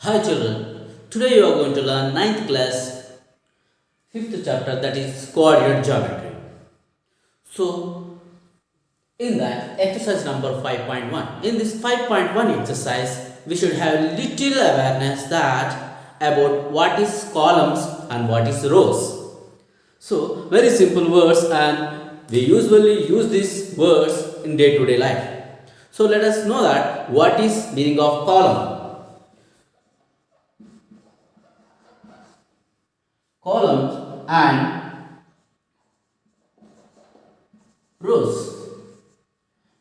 Hi children, today you are going to learn ninth class 5th chapter, that is coordinate geometry. So in that exercise number 5.1, in this 5.1 exercise we should have little awareness that about what is columns and what is rows. So very simple words, and we usually use these words in day to day life. So let us know that what is meaning of column. Columns and rows.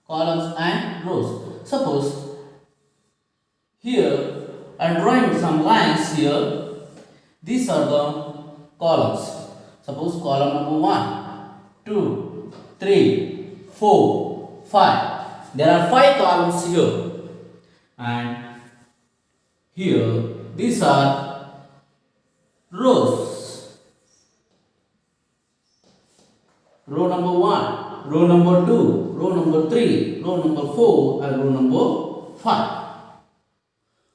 Columns and rows. Suppose here I am drawing some lines here. These are the columns. Suppose column number 1, 2, 3, 4, 5. There are 5 columns here. And here these are rows. Row number 1, row number 2, row number 3, row number 4 and row number 5.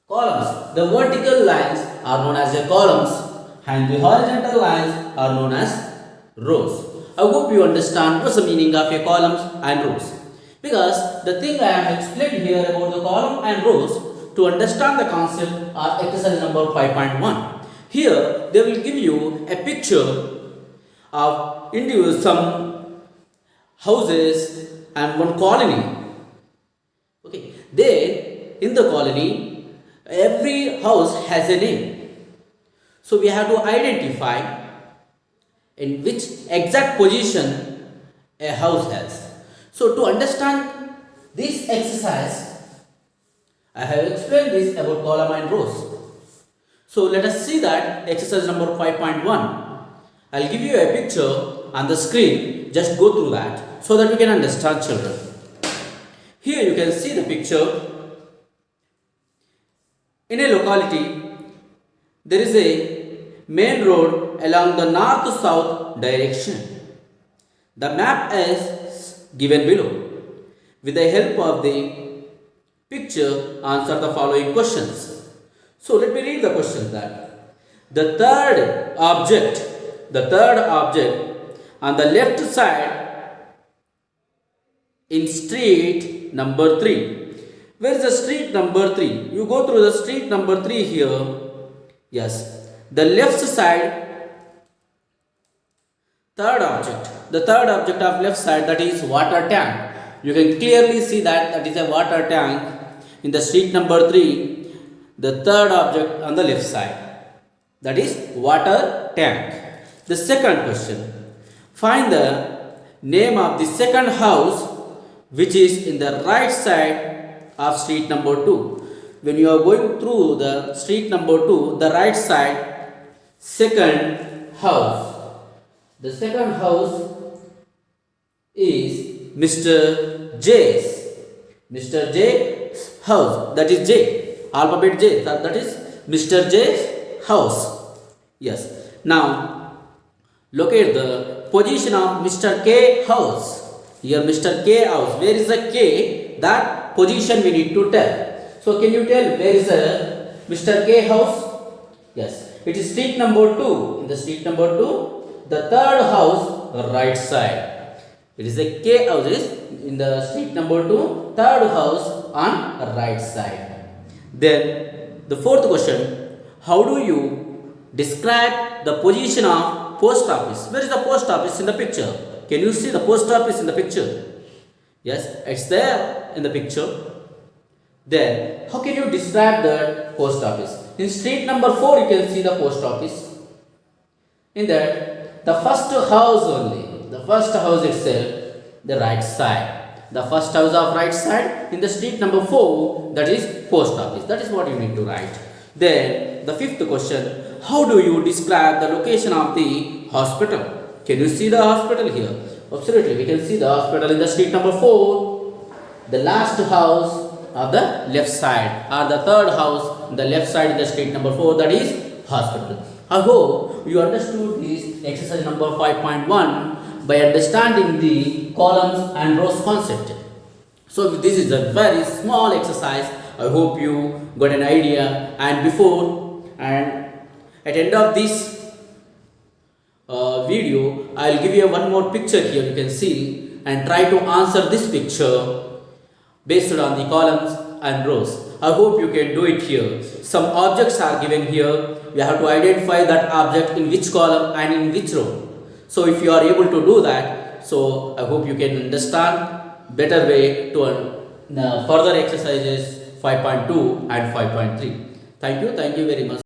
Columns. The vertical lines are known as the columns and the horizontal lines are known as rows. I hope you understand what's the meaning of a columns and rows. Because the thing I have explained here about the column and rows, to understand the concept are exercise number 5.1. Here they will give you a picture of individuals, some houses and one colony. Okay, then in the colony every house has a name. So we have to identify in which exact position a house has. So to understand this exercise, I have explained this about column and rows. So let us see that exercise number 5.1. I'll give you a picture on the screen. Just go through that so that you can understand, children. Here you can see the picture. In a locality, there is a main road along the north-south direction. The map is given below. With the help of the picture, answer the following questions. So let me read the question that the third object on the left side in street number 3. Where is the street number 3? You go through the street number 3 here. Yes, the left side, third object. The third object of left side, that is water tank. You can clearly see that is a water tank in the street number 3. The third object on the left side, that is water tank. The second question, find the name of the second house which is in the right side of street number 2. When you are going through the street number 2, the right side, second house. The second house is Mr. J's. Mr. J's house, that is J, alphabet J, that is Mr. J's house. Yes. Now locate the position of Mr. K house. Here Mr. K house. Where is the K? That position we need to tell. So can you tell where is the Mr. K house? Yes. It is street number 2. In the street number 2, the third house, the right side. It is the K house is in the street number 2, third house on the right side. Then the fourth question, how do you describe the position of post office? Where is the post office in the picture? Can you see the post office in the picture? Yes, it's there in the picture. Then how can you describe the post office? In street number 4 you can see the post office. In that the first house only, the first house itself, the right side. The first house of right side in the street number 4, that is post office. That is what you need to write. Then the fifth question, how do you describe the location of the hospital? Can you see the hospital here? Absolutely, we can see the hospital in the street number 4. The last house of the left side, or the third house on the left side in the street number 4, that is hospital. I hope you understood this exercise number 5.1 by understanding the columns and rows concept. So this is a very small exercise. I hope you got an idea. And at the end of this video, I'll give you one more picture here. You can see and try to answer this picture based on the columns and rows. I hope you can do it here. Some objects are given here. We have to identify that object in which column and in which row. So if you are able to do that, so I hope you can understand better way to further exercises 5.2 and 5.3. Thank you very much.